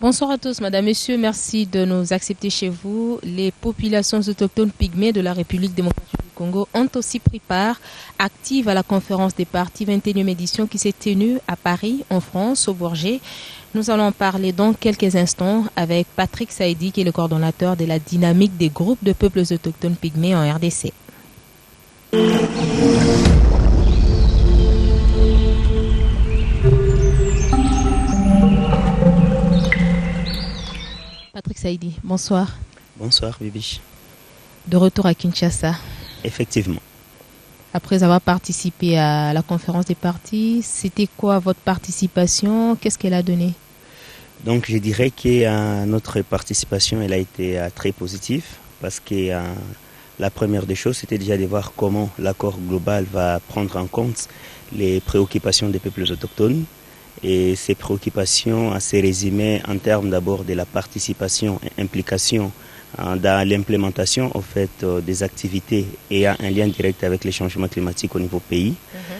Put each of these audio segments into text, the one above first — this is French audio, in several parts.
Bonsoir à tous, madame, messieurs, merci de nous accepter chez vous. Les populations autochtones pygmées de la République démocratique du Congo ont aussi pris part active à la conférence des partis 21e édition qui s'est tenue à Paris, en France, au Bourget. Nous allons en parler dans quelques instants avec Patrick Saïdi, qui est le coordonnateur de la dynamique des groupes de peuples autochtones pygmées en RDC. Patrick Saïdi, bonsoir. Bonsoir, Bibi. De retour à Kinshasa. Effectivement. Après avoir participé à la conférence des partis, c'était quoi votre participation? Qu'est-ce qu'elle a donné? Donc, je dirais que notre participation, elle a été très positive parce que la première des choses, c'était déjà de voir comment l'accord global va prendre en compte les préoccupations des peuples autochtones. Et ces préoccupations se résumaient en termes d'abord de la participation et implication dans l'implémentation des activités ayant un lien direct avec les changements climatiques au niveau pays.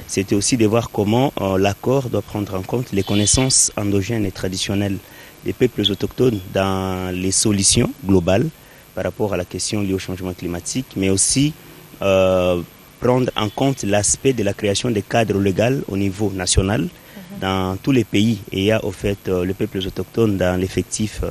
C'était aussi de voir comment l'accord doit prendre en compte les connaissances endogènes et traditionnelles des peuples autochtones dans les solutions globales par rapport à la question liée au changement climatique, mais aussi prendre en compte l'aspect de la création des cadres légaux au niveau national dans tous les pays ayant les peuples autochtones dans l'effectif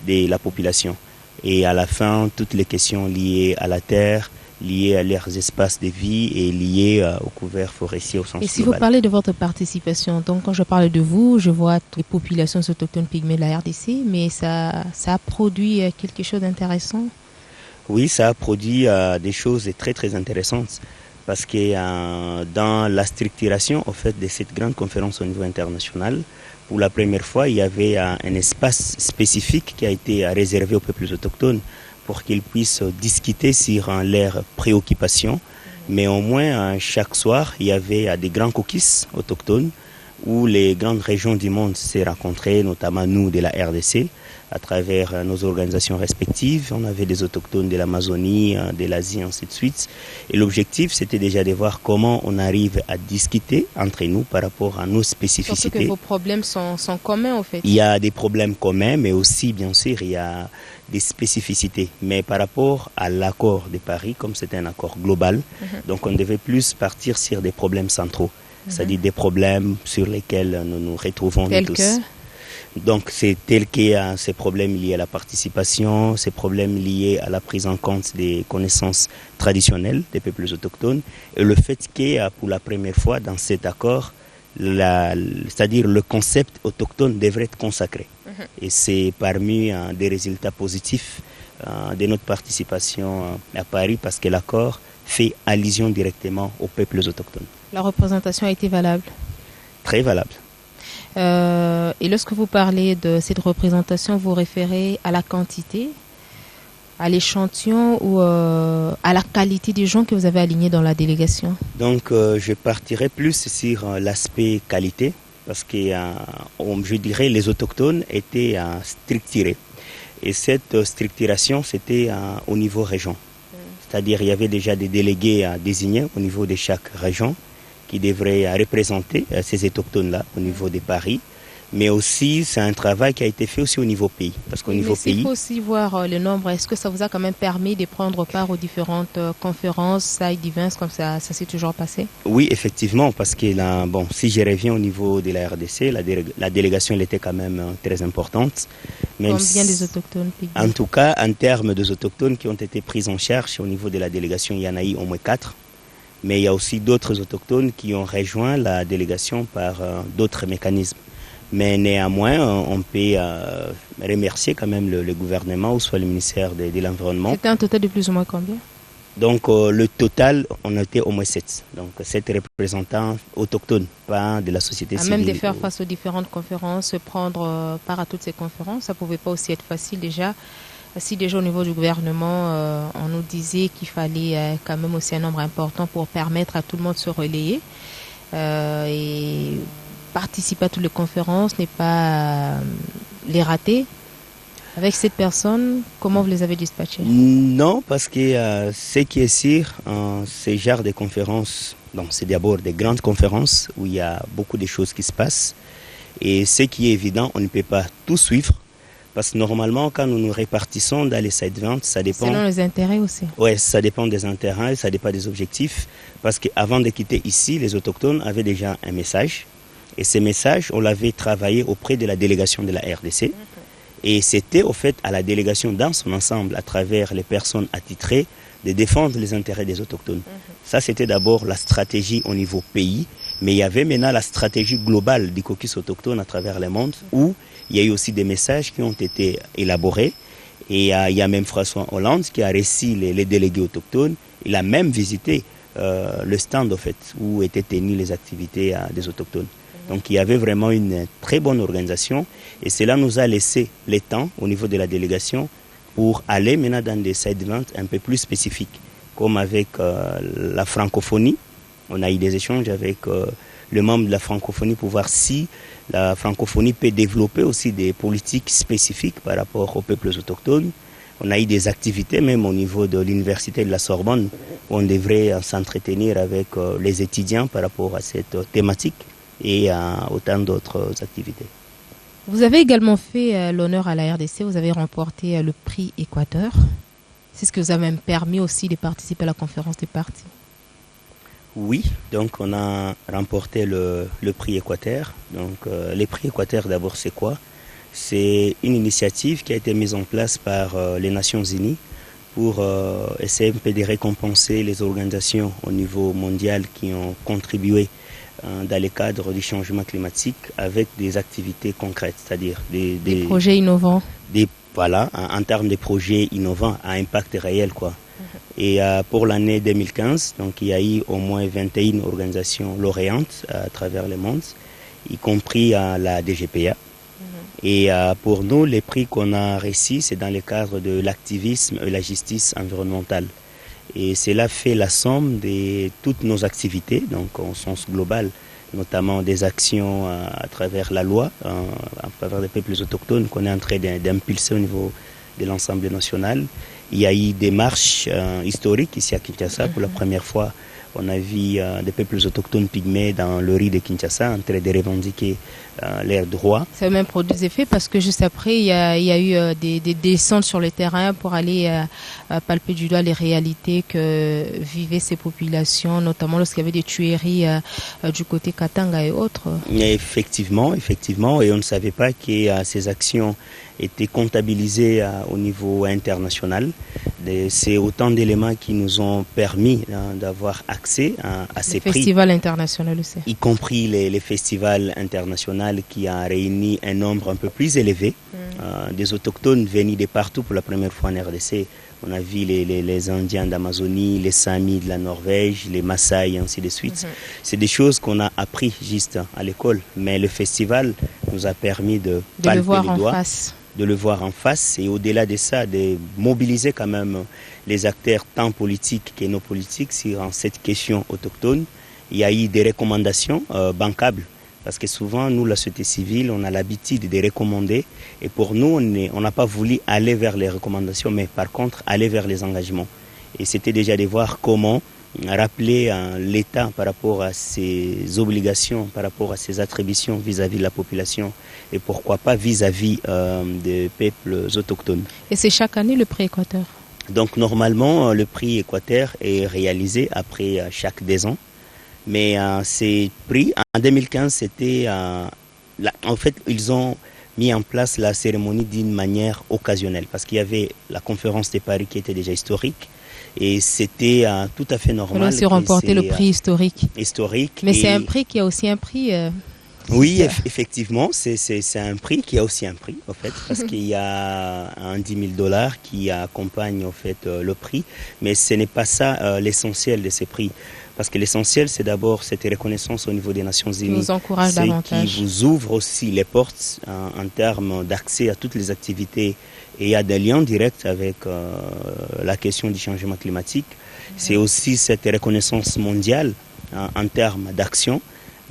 de la population. Et à la fin, toutes les questions liées à la terre, liées à leurs espaces de vie et liées au couvert forestier au sens global. Et si vous parlez de votre participation, donc quand je parle de vous, je vois toutes les populations autochtones pygmées de la RDC, mais ça a produit quelque chose d'intéressant? Oui, ça a produit des choses très très intéressantes. Parce que dans la structuration de cette grande conférence au niveau international, pour la première fois, il y avait un espace spécifique qui a été réservé aux peuples autochtones pour qu'ils puissent discuter sur leurs préoccupations. Mais au moins, chaque soir, il y avait des grands caucus autochtones où les grandes régions du monde s'est rencontrées, notamment nous de la RDC, à travers nos organisations respectives. On avait des autochtones de l'Amazonie, de l'Asie, ainsi de suite. Et l'objectif, c'était déjà de voir comment on arrive à discuter entre nous par rapport à nos spécificités. Surtout que vos problèmes sont communs, en fait. Il y a des problèmes communs, mais aussi, bien sûr, il y a des spécificités. Mais par rapport à l'accord de Paris, comme c'était un accord global, donc on devait plus partir sur des problèmes centraux. C'est-à-dire des problèmes sur lesquels nous nous retrouvons tous. Donc c'est tel que ces problèmes liés à la participation, ces problèmes liés à la prise en compte des connaissances traditionnelles des peuples autochtones et le fait que pour la première fois dans cet accord, c'est-à-dire le concept autochtone devrait être consacré. Et c'est parmi des résultats positifs de notre participation à Paris parce que l'accord fait allusion directement aux peuples autochtones. La représentation a été valable? Très valable. Et lorsque vous parlez de cette représentation, vous référez à la quantité, à l'échantillon ou à la qualité des gens que vous avez alignés dans la délégation? Donc je partirai plus sur l'aspect qualité parce que je dirais les autochtones étaient structurés. Et cette structuration, c'était au niveau région. C'est-à-dire il y avait déjà des délégués désignés au niveau de chaque région qui devraient représenter ces autochtones-là au niveau de Paris. Mais aussi, c'est un travail qui a été fait aussi au niveau pays. Parce qu'au niveau pays, il faut aussi voir le nombre. Est-ce que ça vous a quand même permis de prendre part aux différentes conférences, side events, comme ça s'est toujours passé? Oui, effectivement, parce que là, si je reviens au niveau de la RDC, la délégation elle était quand même très importante. Même combien des autochtones? En tout cas, en termes des autochtones qui ont été pris en charge au niveau de la délégation, il y en a eu au moins 4. Mais il y a aussi d'autres autochtones qui ont rejoint la délégation par d'autres mécanismes. Mais néanmoins, on peut remercier quand même le gouvernement ou soit le ministère de l'Environnement. C'était un total de plus ou moins combien? Donc le total, on était au moins 7. Donc 7 représentants autochtones, pas de la société civile. Même de faire face aux différentes conférences, prendre part à toutes ces conférences, ça ne pouvait pas aussi être facile déjà. Si déjà au niveau du gouvernement, on nous disait qu'il fallait quand même aussi un nombre important pour permettre à tout le monde de se relayer et participer à toutes les conférences, n'est pas les rater. Avec cette personne, comment vous les avez dispatchés? Non, parce que ce qui est sûr, ce genre de conférences, c'est d'abord des grandes conférences où il y a beaucoup de choses qui se passent. Et ce qui est évident, on ne peut pas tout suivre. Parce que normalement, quand nous nous répartissons dans les sites de vente, ça dépend... Selon les intérêts aussi. Oui, ça dépend des intérêts, ça dépend des objectifs. Parce qu'avant de quitter ici, les autochtones avaient déjà un message. Et ces messages, on l'avait travaillé auprès de la délégation de la RDC. Et c'était au fait à la délégation dans son ensemble, à travers les personnes attitrées, de défendre les intérêts des autochtones. Ça, c'était d'abord la stratégie au niveau pays, mais il y avait maintenant la stratégie globale du caucus autochtone à travers le monde, où il y a eu aussi des messages qui ont été élaborés. Et il y a même François Hollande qui a reçu les délégués autochtones. Il a même visité le stand, au fait, où étaient tenues les activités des autochtones. Donc il y avait vraiment une très bonne organisation et cela nous a laissé le temps au niveau de la délégation pour aller maintenant dans des sites de vente un peu plus spécifiques, comme avec la francophonie. On a eu des échanges avec le membre de la francophonie pour voir si la francophonie peut développer aussi des politiques spécifiques par rapport aux peuples autochtones. On a eu des activités même au niveau de l'université de la Sorbonne où on devrait s'entretenir avec les étudiants par rapport à cette thématique et autant d'autres activités. Vous avez également fait l'honneur à la RDC, vous avez remporté le prix Équateur. C'est ce qui vous a même permis aussi de participer à la conférence des partis. Oui, donc on a remporté le prix Équateur. Donc les prix Équateur d'abord c'est quoi? C'est une initiative qui a été mise en place par les Nations Unies pour essayer un peu de récompenser les organisations au niveau mondial qui ont contribué dans le cadre du changement climatique avec des activités concrètes, c'est-à-dire des projets innovants. Voilà, en termes de projets innovants à impact réel, quoi. Et pour l'année 2015, donc, il y a eu au moins 21 organisations lauréantes à travers le monde, y compris la DGPA. Et pour nous, les prix qu'on a reçus, c'est dans le cadre de l'activisme et la justice environnementale. Et cela fait la somme de toutes nos activités, donc en sens global, notamment des actions à travers la loi, à travers les peuples autochtones qu'on est en train d'impulser au niveau de l'Assemblée nationale. Il y a eu des marches historiques ici à Kinshasa. Pour la première fois, on a vu des peuples autochtones pygmées dans le riz de Kinshasa en train de revendiquer leurs droits. Ça a même produit des effets parce que juste après, il y a eu des descentes sur le terrain pour aller palper du doigt les réalités que vivaient ces populations, notamment lorsqu'il y avait des tueries du côté Katanga et autres. Effectivement, et on ne savait pas que ces actions étaient comptabilisées au niveau international. C'est autant d'éléments qui nous ont permis d'avoir accès à ces prix. Les festivals internationaux aussi. Y compris les festivals internationaux qui a réuni un nombre un peu plus élevé des autochtones venus de partout pour la première fois en RDC. On a vu les Indiens d'Amazonie, les Samis de la Norvège, les Maasai, ainsi de suite. C'est des choses qu'on a appris juste à l'école, mais le festival nous a permis de palper le voir les doigts, en face. De le voir en face et au-delà de ça, de mobiliser quand même les acteurs tant politiques que non politiques sur cette question autochtone. Il y a eu des recommandations bancables. Parce que souvent, nous, la société civile, on a l'habitude de recommander. Et pour nous, on n'a pas voulu aller vers les recommandations, mais par contre, aller vers les engagements. Et c'était déjà de voir comment rappeler l'État par rapport à ses obligations, par rapport à ses attributions vis-à-vis de la population. Et pourquoi pas vis-à-vis des peuples autochtones. Et c'est chaque année le prix Équateur? Donc, normalement, le prix Équateur est réalisé après chaque 2 ans. Mais ces prix, en 2015, c'était... en fait, ils ont mis en place la cérémonie d'une manière occasionnelle parce qu'il y avait la conférence de Paris qui était déjà historique et c'était tout à fait normal. On a aussi remporté le prix historique. Mais c'est un prix qui a aussi un prix... Oui, effectivement, c'est un prix qui a aussi un prix, en fait, parce qu'il y a un $10 000 qui accompagne, en fait, le prix. Mais ce n'est pas ça l'essentiel de ces prix. Parce que l'essentiel, c'est d'abord cette reconnaissance au niveau des Nations Unies. Qui vous encourage davantage. Qui vous ouvre aussi les portes en termes d'accès à toutes les activités. Et il y a des liens directs avec la question du changement climatique. C'est aussi cette reconnaissance mondiale en termes d'action.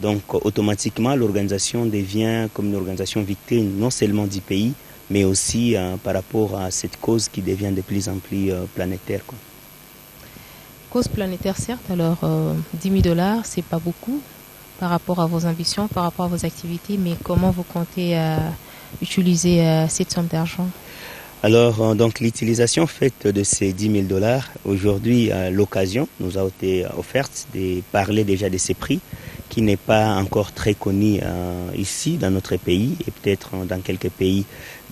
Donc automatiquement, l'organisation devient comme une organisation victime non seulement du pays, mais aussi par rapport à cette cause qui devient de plus en plus planétaire, quoi. Cause planétaire, certes. Alors, $10 000, c'est pas beaucoup par rapport à vos ambitions, par rapport à vos activités, mais comment vous comptez utiliser cette somme d'argent? Alors, donc l'utilisation faite de ces 10 000 $, aujourd'hui, l'occasion nous a été offerte de parler déjà de ces prix qui n'est pas encore très connu ici dans notre pays et peut-être dans quelques pays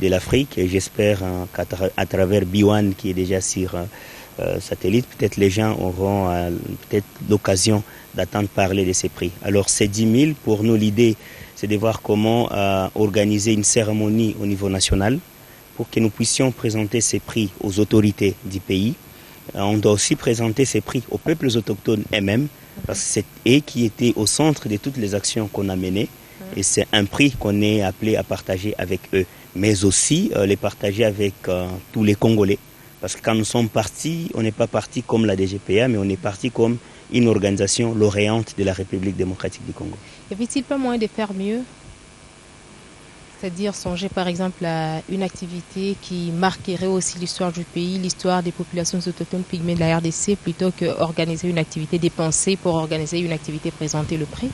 de l'Afrique. Et j'espère qu'à travers B1 qui est déjà sur satellite, peut-être les gens auront peut-être l'occasion d'entendre parler de ces prix. Alors ces 10 000, pour nous l'idée c'est de voir comment organiser une cérémonie au niveau national pour que nous puissions présenter ces prix aux autorités du pays. On doit aussi présenter ces prix aux peuples autochtones eux-mêmes, parce que c'est eux qui étaient au centre de toutes les actions qu'on a menées. Et c'est un prix qu'on est appelé à partager avec eux, mais aussi les partager avec tous les Congolais. Parce que quand nous sommes partis, on n'est pas parti comme la DGPA, mais on est parti comme une organisation lauréante de la République démocratique du Congo. Y avait-il pas moyen de faire mieux? C'est-à-dire songer par exemple à une activité qui marquerait aussi l'histoire du pays, l'histoire des populations autochtones pygmées de la RDC, plutôt qu'organiser une activité dépensée pour organiser une activité, présenter le prix?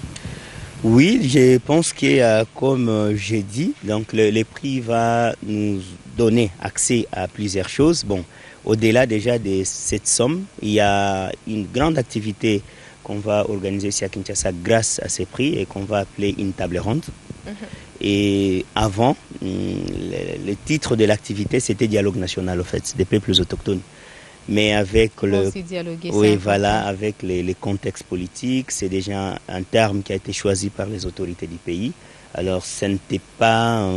Oui, je pense que comme j'ai dit, donc le prix va nous donner accès à plusieurs choses. Bon, au-delà déjà de cette somme, il y a une grande activité qu'on va organiser ici à Kinshasa grâce à ces prix et qu'on va appeler une table ronde. Et avant, le titre de l'activité, c'était Dialogue national, en fait, des peuples autochtones. Mais avec avec les contextes politiques, c'est déjà un terme qui a été choisi par les autorités du pays. Alors, ce n'était pas,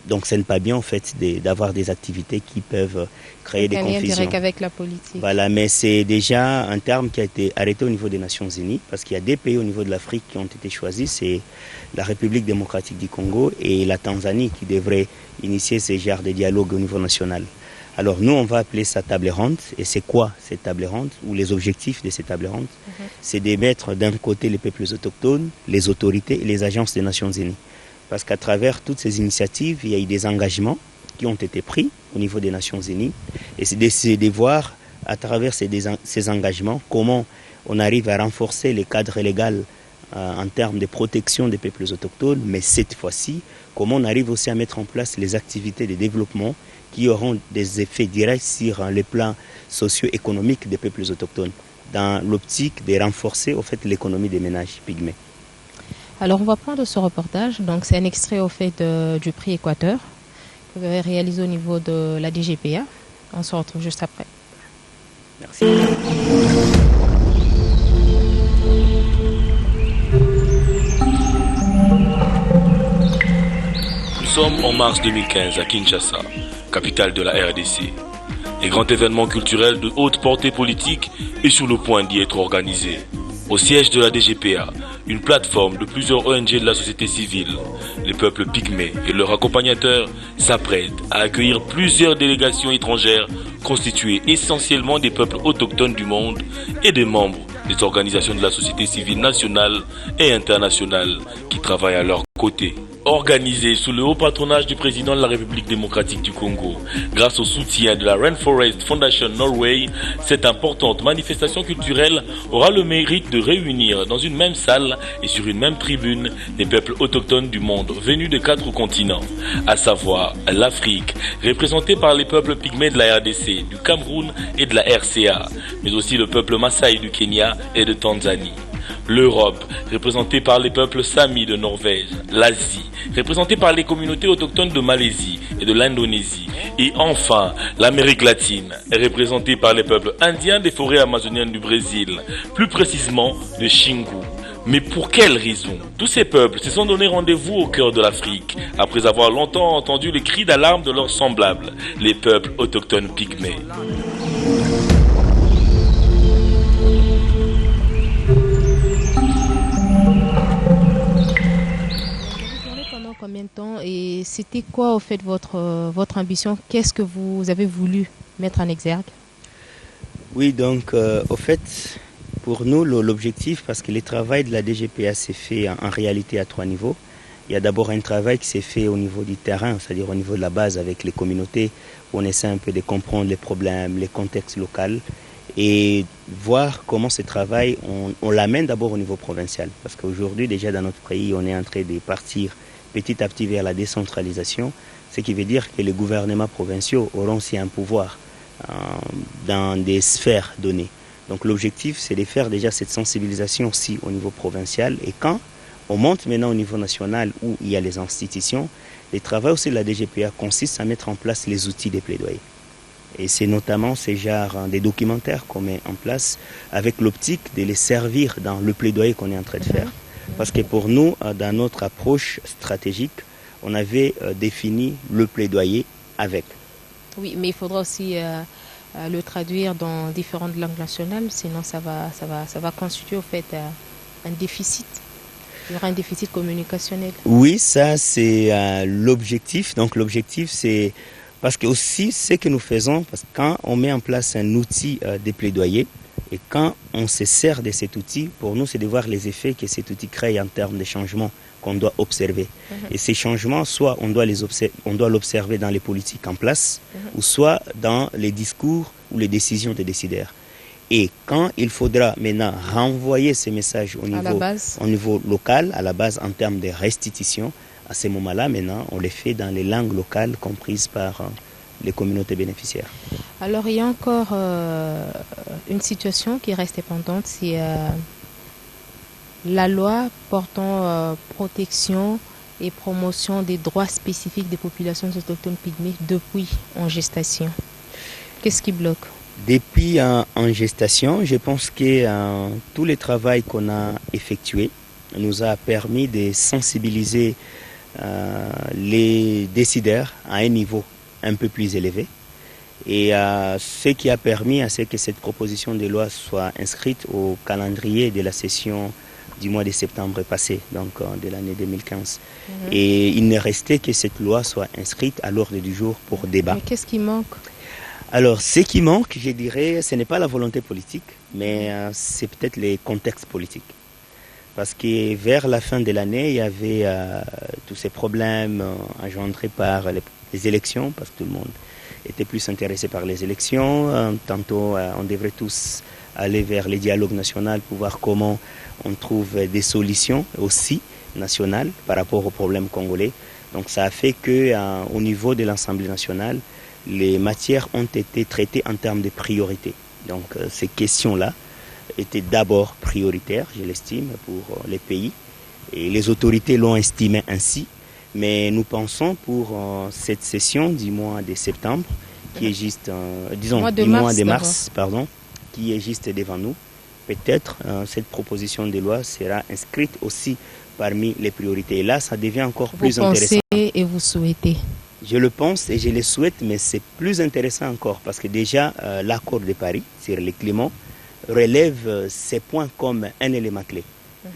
donc, ce n'est pas bien, en fait, d'avoir des activités qui peuvent créer des confusions. Direct avec la politique. Voilà, mais c'est déjà un terme qui a été arrêté au niveau des Nations Unies, parce qu'il y a des pays au niveau de l'Afrique qui ont été choisis, c'est la République démocratique du Congo et la Tanzanie qui devraient initier ces genres de dialogue au niveau national. Alors nous, on va appeler ça table ronde. Et c'est quoi cette table ronde, ou les objectifs de cette table ronde? C'est de mettre d'un côté les peuples autochtones, les autorités et les agences des Nations Unies. Parce qu'à travers toutes ces initiatives, il y a eu des engagements qui ont été pris au niveau des Nations Unies. Et c'est de voir à travers ces engagements comment on arrive à renforcer les cadres légaux en termes de protection des peuples autochtones, mais cette fois-ci, comment on arrive aussi à mettre en place les activités de développement qui auront des effets directs sur le plan socio-économique des peuples autochtones, dans l'optique de renforcer au fait l'économie des ménages pygmées. Alors on va prendre ce reportage, donc c'est un extrait au fait du prix Équateur que vous avez réalisé au niveau de la DGPA. On se retrouve juste après. Merci. Nous sommes en mars 2015 à Kinshasa, capitale de la RDC. Les grands événements culturels de haute portée politique est sur le point d'y être organisé. Au siège de la DGPA, une plateforme de plusieurs ONG de la société civile, les peuples pygmées et leurs accompagnateurs s'apprêtent à accueillir plusieurs délégations étrangères constituées essentiellement des peuples autochtones du monde et des membres des organisations de la société civile nationale et internationale qui travaillent à leur côté. Organisée sous le haut patronage du président de la République démocratique du Congo, grâce au soutien de la Rainforest Foundation Norway, cette importante manifestation culturelle aura le mérite de réunir dans une même salle et sur une même tribune des peuples autochtones du monde venus de 4 continents, à savoir l'Afrique, représentée par les peuples pygmées de la RDC, du Cameroun et de la RCA, mais aussi le peuple Maasai du Kenya et de Tanzanie. L'Europe, représentée par les peuples Sami de Norvège, l'Asie, représentée par les communautés autochtones de Malaisie et de l'Indonésie, et enfin l'Amérique latine, représentée par les peuples indiens des forêts amazoniennes du Brésil, plus précisément de Xingu. Mais pour quelles raisons? Tous ces peuples se sont donné rendez-vous au cœur de l'Afrique, après avoir longtemps entendu les cris d'alarme de leurs semblables, les peuples autochtones pygmées. Combien de temps et c'était quoi au fait votre ambition? Qu'est-ce que vous avez voulu mettre en exergue? Oui, donc au fait, pour nous, l'objectif, parce que le travail de la DGPA s'est fait en réalité à 3 niveaux. Il y a d'abord un travail qui s'est fait au niveau du terrain, c'est-à-dire au niveau de la base avec les communautés, où on essaie un peu de comprendre les problèmes, les contextes locaux, et voir comment ce travail, on l'amène d'abord au niveau provincial. Parce qu'aujourd'hui, déjà dans notre pays, on est en train de partir petit à petit vers la décentralisation, ce qui veut dire que les gouvernements provinciaux auront aussi un pouvoir dans des sphères données. Donc l'objectif, c'est de faire déjà cette sensibilisation aussi au niveau provincial. Et quand on monte maintenant au niveau national où il y a les institutions, le travail aussi de la DGPA consiste à mettre en place les outils des plaidoyers. Et c'est notamment ces genres des documentaires qu'on met en place avec l'optique de les servir dans le plaidoyer qu'on est en train de faire. Parce que pour nous, dans notre approche stratégique, on avait défini le plaidoyer avec. Oui, mais il faudra aussi le traduire dans différentes langues nationales, sinon ça va constituer au fait un déficit. Il y aura un déficit communicationnel. Oui, ça c'est l'objectif. Donc l'objectif c'est parce que aussi ce que nous faisons, parce que quand on met en place un outil de plaidoyer et quand on se sert de cet outil, pour nous c'est de voir les effets que cet outil crée en termes de changements qu'on doit observer. Et ces changements, soit on doit l'observer dans les politiques en place, ou soit dans les discours ou les décisions des décideurs. Et quand il faudra maintenant renvoyer ces messages au niveau local, à la base en termes de restitution, à ce moment-là, maintenant, on les fait dans les langues locales comprises par les communautés bénéficiaires. Alors, il y a encore une situation qui reste pendante, c'est la loi portant protection et promotion des droits spécifiques des populations autochtones pygmées depuis en gestation. Qu'est-ce qui bloque? Depuis en gestation, je pense que tout le travail qu'on a effectué nous a permis de sensibiliser les décideurs à un niveau un peu plus élevé. Et ce qui a permis à ce que cette proposition de loi soit inscrite au calendrier de la session du mois de septembre passé, donc de l'année 2015. Et il ne restait que cette loi soit inscrite à l'ordre du jour pour débat. Mais qu'est-ce qui manque? Alors, ce qui manque, je dirais, ce n'est pas la volonté politique, mais c'est peut-être les contextes politiques. Parce que vers la fin de l'année, il y avait tous ces problèmes engendrés par les élections, parce que tout le monde était plus intéressé par les élections. Tantôt, on devrait tous aller vers les dialogues nationaux pour voir comment on trouve des solutions aussi nationales par rapport aux problèmes congolais. Donc ça a fait qu'au niveau de l'Assemblée nationale, les matières ont été traitées en termes de priorité. Donc ces questions-là étaient d'abord prioritaires, je l'estime, pour les pays. Et les autorités l'ont estimé ainsi. Mais nous pensons pour cette session du mois de septembre, qui est juste, du mois de mars, qui est juste devant nous, peut-être cette proposition de loi sera inscrite aussi parmi les priorités. Et là, ça devient encore plus intéressant. Vous pensez et vous souhaitez? Je le pense et je le souhaite, mais c'est plus intéressant encore parce que déjà l'accord de Paris sur le climat relève ces points comme un élément clé.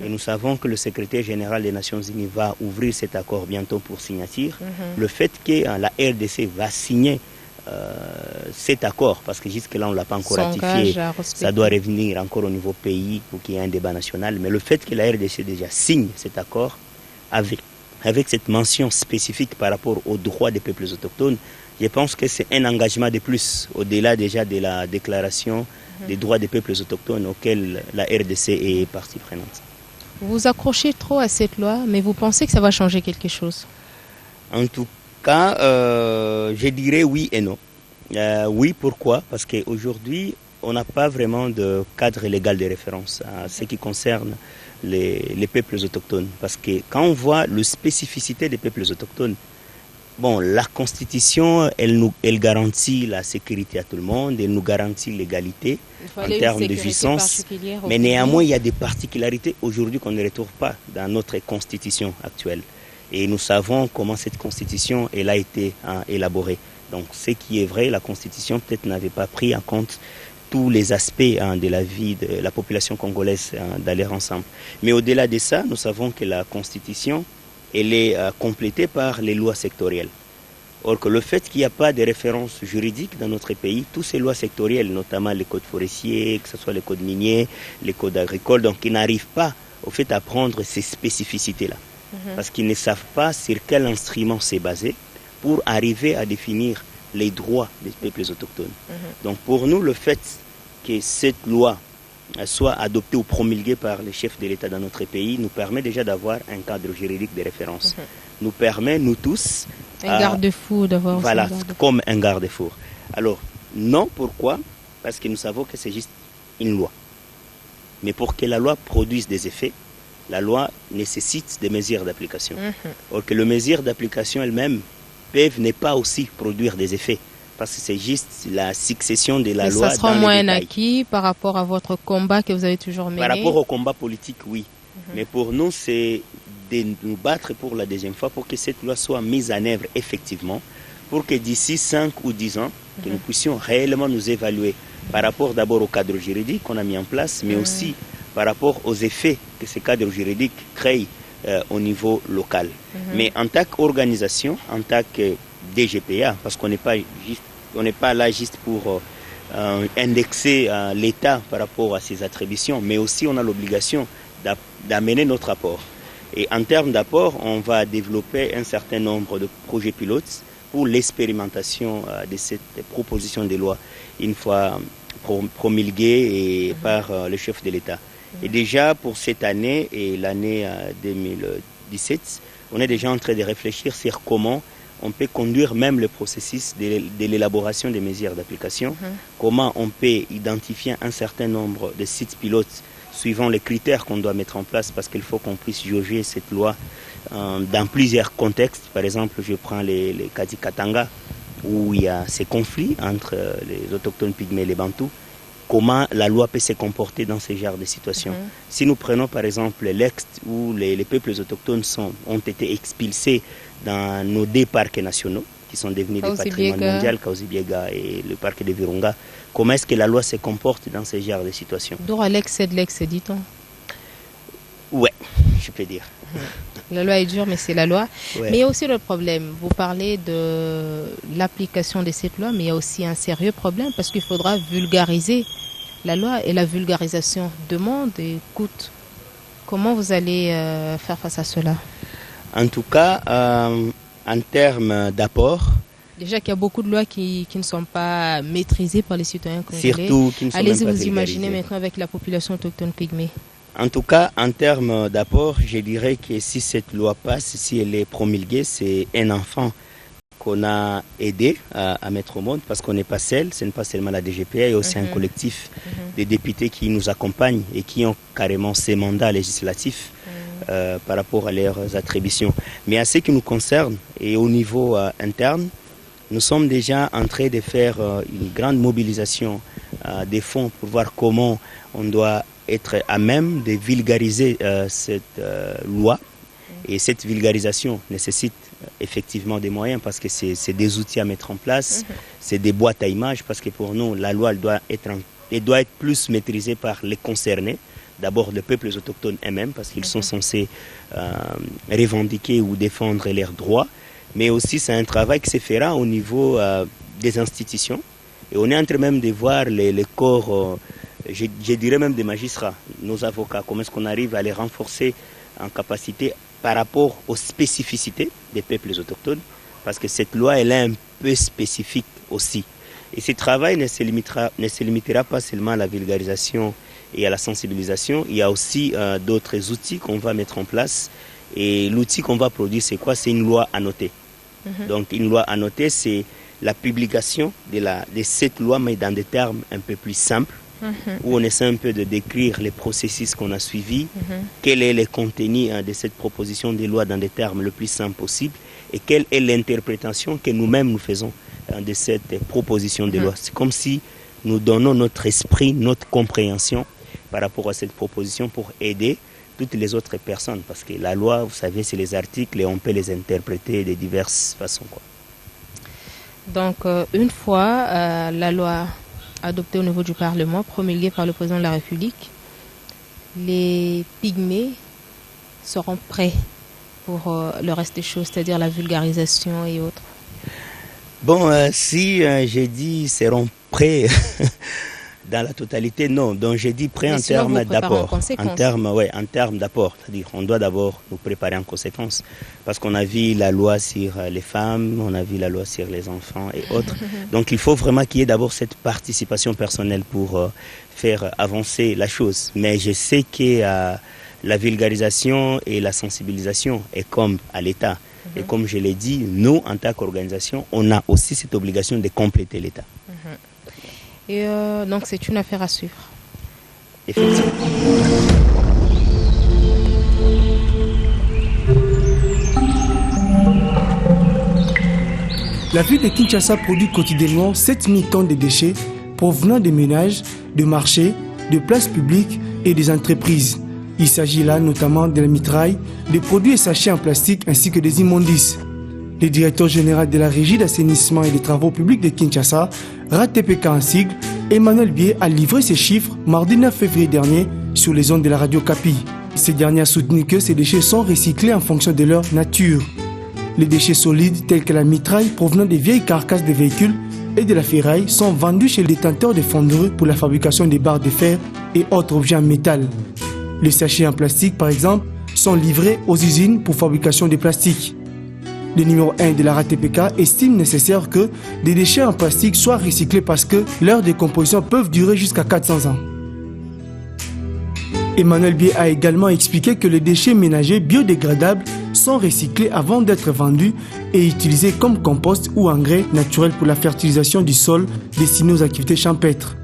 Et nous savons que le secrétaire général des Nations Unies va ouvrir cet accord bientôt pour signature. Le fait que la RDC va signer cet accord, parce que jusque-là on ne l'a pas encore ratifié, ça doit revenir encore au niveau pays pour qu'il y ait un débat national. Mais le fait que la RDC déjà signe cet accord avec cette mention spécifique par rapport aux droits des peuples autochtones, je pense que c'est un engagement de plus, au-delà déjà de la déclaration des droits des peuples autochtones auxquels la RDC est partie prenante. Vous accrochez trop à cette loi, mais vous pensez que ça va changer quelque chose? En tout cas, je dirais oui et non. Oui, pourquoi? Parce qu'aujourd'hui, on n'a pas vraiment de cadre légal de référence à ce qui concerne les peuples autochtones. Parce que quand on voit la spécificité des peuples autochtones, bon, la Constitution, elle garantit la sécurité à tout le monde, elle nous garantit l'égalité en termes de jouissance. Mais néanmoins, il y a des particularités aujourd'hui qu'on ne retrouve pas dans notre Constitution actuelle. Et nous savons comment cette Constitution elle a été élaborée. Donc, ce qui est vrai, la Constitution peut-être n'avait pas pris en compte tous les aspects de la vie de la population congolaise d'aller ensemble. Mais au-delà de ça, nous savons que la Constitution elle est complétée par les lois sectorielles. Or que le fait qu'il n'y a pas de référence juridique dans notre pays, toutes ces lois sectorielles, notamment les codes forestiers, que ce soit les codes miniers, les codes agricoles, donc ils n'arrivent pas au fait à prendre ces spécificités-là. Parce qu'ils ne savent pas sur quel instrument c'est basé pour arriver à définir les droits des peuples autochtones. Donc pour nous, le fait que cette loi soit adoptée ou promulguée par les chefs de l'État dans notre pays, nous permet déjà d'avoir un cadre juridique de référence. Nous permet, nous tous... Un garde-fou d'avoir... Voilà, comme un garde-fou. Alors, non, pourquoi? Parce que nous savons que c'est juste une loi. Mais pour que la loi produise des effets, la loi nécessite des mesures d'application. Or que les mesures d'application elles-mêmes peuvent ne pas aussi produire des effets. Parce que c'est juste la succession de la loi. Ça sera moins un acquis par rapport à votre combat que vous avez toujours mené. Par rapport au combat politique, oui. Mais pour nous, c'est de nous battre pour la deuxième fois pour que cette loi soit mise en œuvre effectivement, pour que d'ici 5 ou 10 ans, que nous puissions réellement nous évaluer par rapport d'abord au cadre juridique qu'on a mis en place, mais aussi par rapport aux effets que ce cadre juridique crée au niveau local. Mais en tant qu'organisation, en tant que DGPA, parce qu'on n'est pas là juste pour indexer l'État par rapport à ses attributions, mais aussi on a l'obligation d'amener notre apport. Et en termes d'apport, on va développer un certain nombre de projets pilotes pour l'expérimentation de cette proposition de loi une fois promulguée par le chef de l'État. Et déjà pour cette année et l'année 2017, on est déjà en train de réfléchir sur comment on peut conduire même le processus de l'élaboration des mesures d'application, comment on peut identifier un certain nombre de sites pilotes suivant les critères qu'on doit mettre en place, parce qu'il faut qu'on puisse jauger cette loi dans plusieurs contextes. Par exemple, je prends les Kati Katanga, où il y a ces conflits entre les autochtones pygmées et les bantous. Comment la loi peut se comporter dans ce genre de situations. Si nous prenons par exemple l'Est, où les peuples autochtones ont été expulsés dans nos 2 parcs nationaux, qui sont devenus des patrimoines mondiaux, Kaouzi-Biega et le parc de Virunga, comment est-ce que la loi se comporte dans ce genre de situations? D'où l'excès de l'excès, dit-on. Ouais, je peux dire. La loi est dure, mais c'est la loi. Ouais. Mais il y a aussi le problème. Vous parlez de l'application de cette loi, mais il y a aussi un sérieux problème parce qu'il faudra vulgariser la loi et la vulgarisation demande et coûte. Comment vous allez faire face à cela? En tout cas, en termes d'apport... Déjà qu'il y a beaucoup de lois qui ne sont pas maîtrisées par les citoyens congolais. Surtout qui ne sont Allez-y, même pas vous imaginez vulgarisées. maintenant avec la population autochtone pygmée. En tout cas, en termes d'apport, je dirais que si cette loi passe, si elle est promulguée, c'est un enfant qu'on a aidé à mettre au monde, parce qu'on n'est pas seul, ce n'est pas seulement la DGPA, il y a aussi un collectif de députés qui nous accompagnent et qui ont carrément ces mandats législatifs par rapport à leurs attributions. Mais à ce qui nous concerne et au niveau interne, nous sommes déjà en train de faire une grande mobilisation des fonds pour voir comment on doit être à même de vulgariser cette loi. Et cette vulgarisation nécessite effectivement des moyens parce que c'est des outils à mettre en place, c'est des boîtes à images parce que pour nous, la loi elle doit être plus maîtrisée par les concernés. D'abord les peuples autochtones eux-mêmes parce qu'ils sont censés revendiquer ou défendre leurs droits. Mais aussi c'est un travail qui se fera au niveau des institutions. Et on est en train même de voir les corps... je dirais même des magistrats, nos avocats, comment est-ce qu'on arrive à les renforcer en capacité par rapport aux spécificités des peuples autochtones, parce que cette loi elle est un peu spécifique aussi. Et ce travail ne se limitera pas seulement à la vulgarisation et à la sensibilisation, il y a aussi d'autres outils qu'on va mettre en place. Et l'outil qu'on va produire, c'est quoi? C'est une loi annotée. Donc une loi annotée, c'est la publication de cette loi, mais dans des termes un peu plus simples, où on essaie un peu de décrire les processus qu'on a suivis, quel est le contenu de cette proposition de loi dans des termes le plus simples possible, et quelle est l'interprétation que nous-mêmes nous faisons de cette proposition de loi. C'est comme si nous donnons notre esprit, notre compréhension par rapport à cette proposition pour aider toutes les autres personnes, parce que la loi, vous savez, c'est les articles et on peut les interpréter de diverses façons, quoi. Donc, une fois la loi adoptée au niveau du Parlement, promulguée par le président de la République, les pygmées seront prêts pour le reste des choses, c'est-à-dire la vulgarisation et autres. Bon, si j'ai dit seront prêts, Dans la totalité, non. Donc j'ai dit prêt Mais en sinon, termes vous préparez en d'apport. conséquence. En termes d'apport. C'est-à-dire on doit d'abord nous préparer en conséquence. Parce qu'on a vu la loi sur les femmes, on a vu la loi sur les enfants et autres. Donc il faut vraiment qu'il y ait d'abord cette participation personnelle pour faire avancer la chose. Mais je sais que la vulgarisation et la sensibilisation est comme à l'État. Et comme je l'ai dit, nous, en tant qu'organisation, on a aussi cette obligation de compléter l'État. Et donc c'est une affaire à suivre. Effectivement. La ville de Kinshasa produit quotidiennement 7000 tonnes de déchets provenant des ménages, de marchés, de places publiques et des entreprises. Il s'agit là notamment de la mitraille, des produits et sachets en plastique ainsi que des immondices. Le directeur général de la Régie d'assainissement et des travaux publics de Kinshasa, RATPK en sigle, Emmanuel Bié a livré ces chiffres mardi 9 février dernier sur les ondes de la radio Kapi. Ce dernier a soutenu que ces déchets sont recyclés en fonction de leur nature. Les déchets solides tels que la mitraille provenant des vieilles carcasses des véhicules et de la ferraille sont vendus chez les détenteurs de fonderies pour la fabrication des barres de fer et autres objets en métal. Les sachets en plastique, par exemple, sont livrés aux usines pour fabrication de plastique. Le numéro 1 de la RATPK estime nécessaire que des déchets en plastique soient recyclés parce que leur décomposition peut durer jusqu'à 400 ans. Emmanuel Bié a également expliqué que les déchets ménagers biodégradables sont recyclés avant d'être vendus et utilisés comme compost ou engrais naturel pour la fertilisation du sol destiné aux activités champêtres.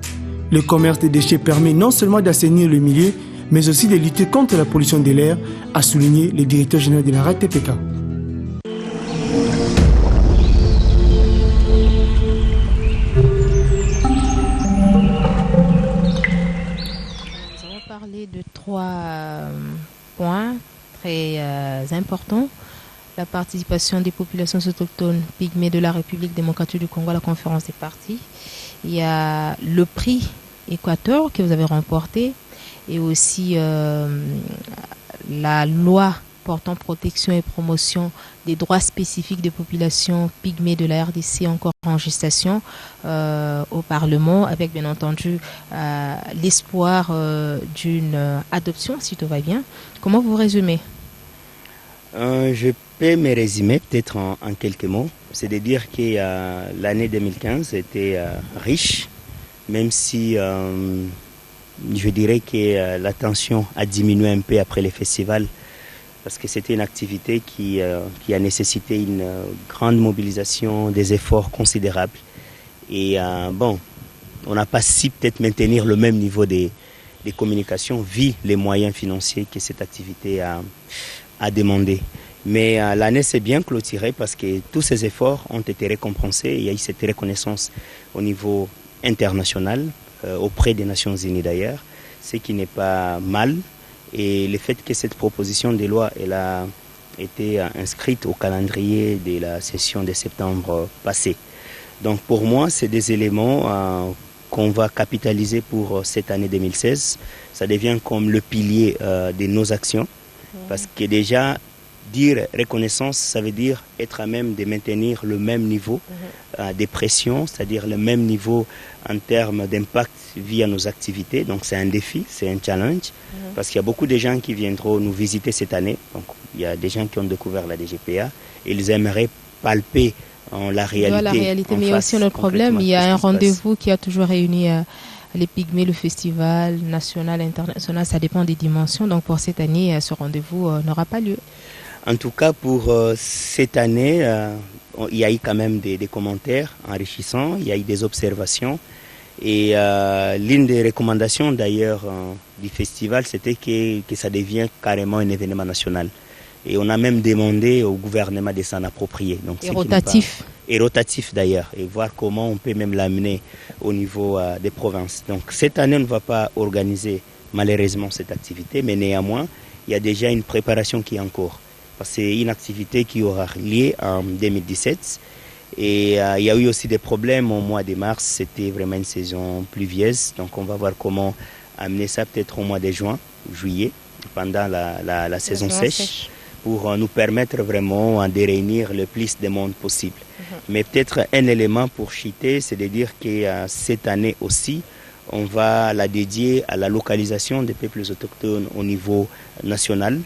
Le commerce des déchets permet non seulement d'assainir le milieu, mais aussi de lutter contre la pollution de l'air, a souligné le directeur général de la RATPK. De trois points très importants. La participation des populations autochtones pygmées de la République démocratique du Congo à la conférence des partis. Il y a le prix Équateur que vous avez remporté et aussi la loi portant protection et promotion des droits spécifiques des populations pygmées de la RDC encore en gestation au Parlement, avec bien entendu l'espoir d'une adoption, si tout va bien. Comment vous résumez? Je peux me résumer peut-être en quelques mots. C'est de dire que l'année 2015 était riche, même si je dirais que la tension a diminué un peu après les festivals, parce que c'était une activité qui a nécessité une grande mobilisation, des efforts considérables. Et on n'a pas si peut-être maintenir le même niveau des communications vu les moyens financiers que cette activité a demandé. Mais l'année s'est bien clôturée parce que tous ces efforts ont été récompensés. Il y a eu cette reconnaissance au niveau international, auprès des Nations Unies d'ailleurs, ce qui n'est pas mal. Et le fait que cette proposition de loi elle a été inscrite au calendrier de la session de septembre passé. Donc pour moi, c'est des éléments qu'on va capitaliser pour cette année 2016. Ça devient comme le pilier de nos actions. Parce que déjà, dire reconnaissance, ça veut dire être à même de maintenir le même niveau de pression, c'est-à-dire le même niveau en termes d'impact via nos activités. Donc c'est un défi, c'est un challenge, parce qu'il y a beaucoup de gens qui viendront nous visiter cette année. Donc il y a des gens qui ont découvert la DGPA et ils aimeraient palper la réalité. Mais il y a aussi un autre problème, il y a un rendez-vous qui a toujours réuni les pygmées, le festival national, international, ça dépend des dimensions. Donc pour cette année, ce rendez-vous n'aura pas lieu. En tout cas, pour cette année, il y a eu quand même des commentaires enrichissants, il y a eu des observations. Et l'une des recommandations d'ailleurs du festival, c'était que ça devienne carrément un événement national. Et on a même demandé au gouvernement de s'en approprier. Donc, et rotatif. Et rotatif d'ailleurs, et voir comment on peut même l'amener au niveau des provinces. Donc cette année, on ne va pas organiser malheureusement cette activité, mais néanmoins, il y a déjà une préparation qui est en cours. C'est une activité qui aura lieu en 2017. Et il y a eu aussi des problèmes au mois de mars, c'était vraiment une saison pluvieuse. Donc on va voir comment amener ça peut-être au mois de juin, juillet, pendant la saison sèche, pour nous permettre vraiment de réunir le plus de monde possible. Mais peut-être un élément pour chuter, c'est de dire que cette année aussi, on va la dédier à la localisation des peuples autochtones au niveau national.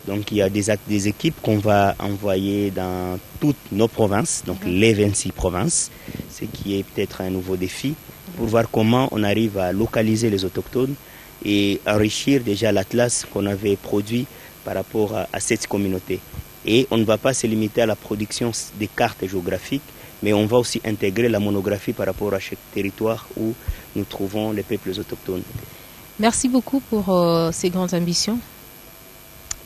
Donc il y a des équipes qu'on va envoyer dans toutes nos provinces, donc les 26 provinces, ce qui est peut-être un nouveau défi, pour voir comment on arrive à localiser les autochtones et enrichir déjà l'atlas qu'on avait produit par rapport à cette communauté. Et on ne va pas se limiter à la production des cartes géographiques, mais on va aussi intégrer la monographie par rapport à chaque territoire où nous trouvons les peuples autochtones. Merci beaucoup pour ces grandes ambitions.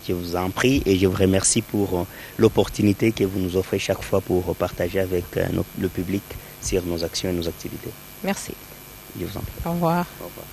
Je vous en prie et je vous remercie pour l'opportunité que vous nous offrez chaque fois pour partager avec le public sur nos actions et nos activités. Merci. Je vous en prie. Au revoir. Au revoir.